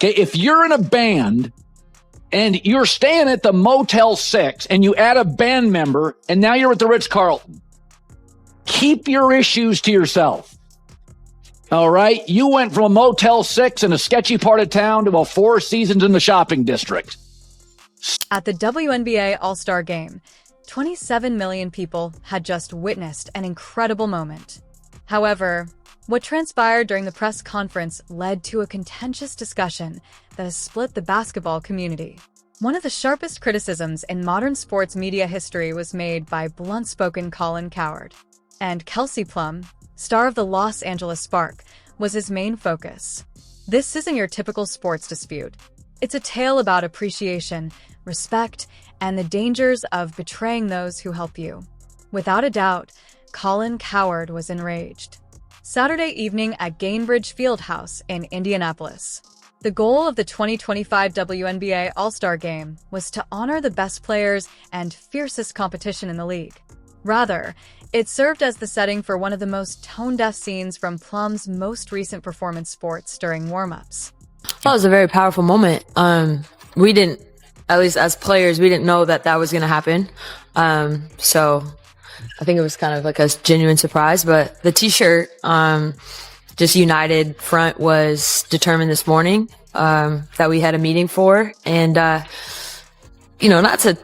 Okay, if you're in a band and you're staying at the Motel 6 and you add a band member and now you're at the Ritz-Carlton, keep your issues to yourself. All right? You went from a Motel 6 in a sketchy part of town to a Four Seasons in the shopping district. At the WNBA All-Star Game, 27 million people had just witnessed an incredible moment. However, what transpired during the press conference led to a contentious discussion that has split the basketball community. One of the sharpest criticisms in modern sports media history was made by blunt-spoken Colin Cowherd. And Kelsey Plum, star of the Los Angeles Spark, was his main focus. This isn't your typical sports dispute. It's a tale about appreciation, respect, and the dangers of betraying those who help you. Without a doubt, Colin Cowherd was enraged. Saturday evening at Gainbridge Fieldhouse in Indianapolis. The goal of the 2025 WNBA All-Star Game was to honor the best players and fiercest competition in the league. Rather, it served as the setting for one of the most tone-deaf scenes from Plum's most recent performance sports during warm-ups. That was a very powerful moment. We didn't, at least as players, we didn't know that was going to happen. So I think it was kind of like a genuine surprise, but the t-shirt, just united front was determined this morning, that we had a meeting for. And, not to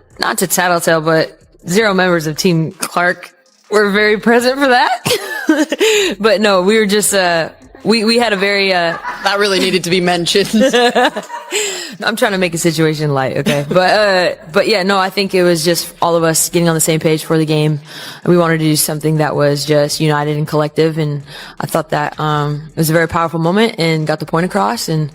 tattletale, but 0 members of Team Clark were very present for that. But no, we were just, we had a very, that really needed to be mentioned. I'm trying to make a situation light, okay? But yeah, no, I think it was just all of us getting on the same page for the game. We wanted to do something that was just united and collective, and I thought that it was a very powerful moment and got the point across. And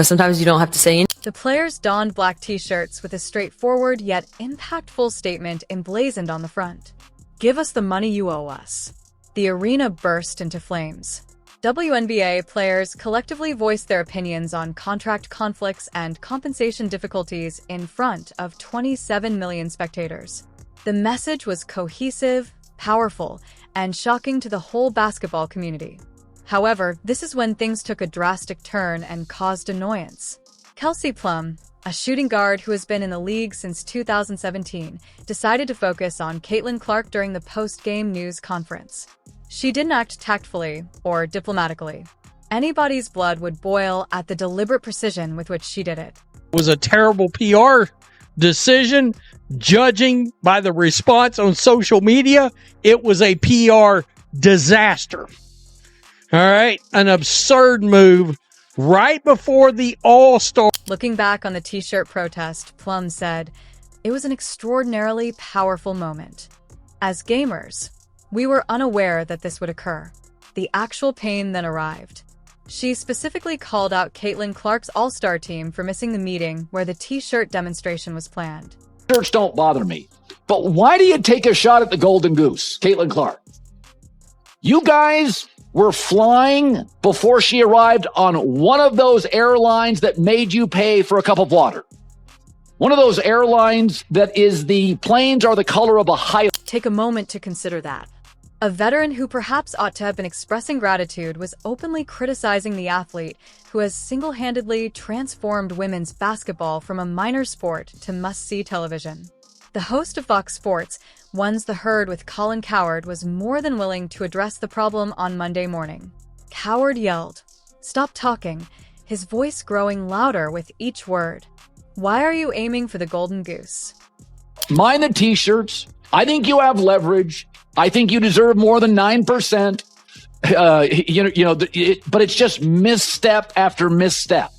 sometimes you don't have to say anything. The players donned black t-shirts with a straightforward yet impactful statement emblazoned on the front. "Give us the money you owe us." The arena burst into flames. WNBA players collectively voiced their opinions on contract conflicts and compensation difficulties in front of 27 million spectators. The message was cohesive, powerful, and shocking to the whole basketball community. However, this is when things took a drastic turn and caused annoyance. Kelsey Plum, a shooting guard who has been in the league since 2017, decided to focus on Caitlin Clark during the post-game news conference. She didn't act tactfully or diplomatically. Anybody's blood would boil at the deliberate precision with which she did it. It was a terrible PR decision. Judging by the response on social media, it was a PR disaster. All right, an absurd move right before the All-Star. Looking back on the t-shirt protest, Plum said, "It was an extraordinarily powerful moment. As gamers, we were unaware that this would occur. The actual pain then arrived." She specifically called out Caitlin Clark's All-Star team for missing the meeting where the t-shirt demonstration was planned. Shirts don't bother me, but why do you take a shot at the Golden Goose, Caitlin Clark? You guys were flying before she arrived on one of those airlines that made you pay for a cup of water. One of those airlines that is the planes are the color of a highlight. Take a moment to consider that. A veteran who perhaps ought to have been expressing gratitude was openly criticizing the athlete who has single-handedly transformed women's basketball from a minor sport to must-see television. The host of Fox Sports, One's the Herd with Colin Cowherd, was more than willing to address the problem on Monday morning. Cowherd yelled, "Stop talking," his voice growing louder with each word. "Why are you aiming for the Golden Goose?" Mind the t-shirts. I think you have leverage. I think you deserve more than 9%. But it's just misstep after misstep.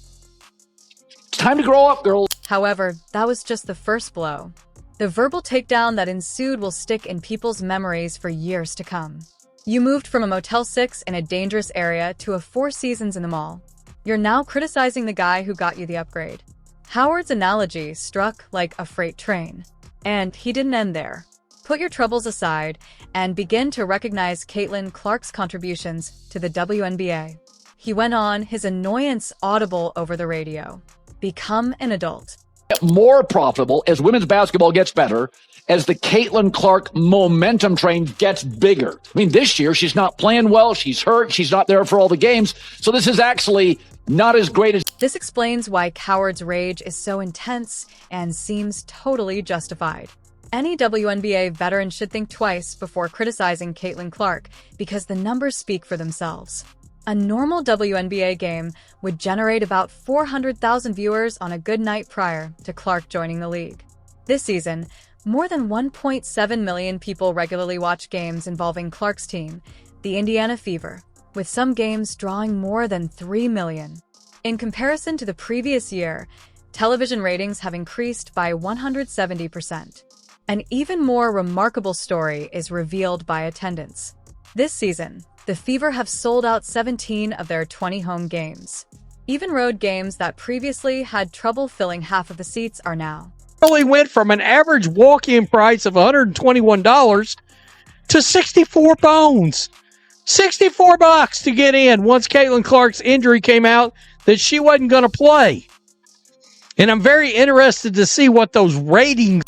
It's time to grow up, girls. However, that was just the first blow. The verbal takedown that ensued will stick in people's memories for years to come. You moved from a Motel 6 in a dangerous area to a Four Seasons in the mall. You're now criticizing the guy who got you the upgrade. Howard's analogy struck like a freight train. And he didn't end there. Put your troubles aside and begin to recognize Caitlin Clark's contributions to the WNBA. He went on, his annoyance audible over the radio. Become an adult. More profitable as women's basketball gets better, as the Caitlin Clark momentum train gets bigger. I mean, this year she's not playing well. She's hurt. She's not there for all the games. So this is actually not as great as This explains why Cowherd's rage is so intense and seems totally justified. Any WNBA veteran should think twice before criticizing Caitlin Clark because the numbers speak for themselves. A normal WNBA game would generate about 400,000 viewers on a good night prior to Clark joining the league. This season, more than 1.7 million people regularly watch games involving Clark's team, the Indiana Fever, with some games drawing more than 3 million. In comparison to the previous year, television ratings have increased by 170%. An even more remarkable story is revealed by attendance. This season, the Fever have sold out 17 of their 20 home games. Even road games that previously had trouble filling half of the seats are now. Only went from an average walk-in price of $121 to 64 bones. $64 to get in once Caitlin Clark's injury came out that she wasn't going to play. And I'm very interested to see what those ratings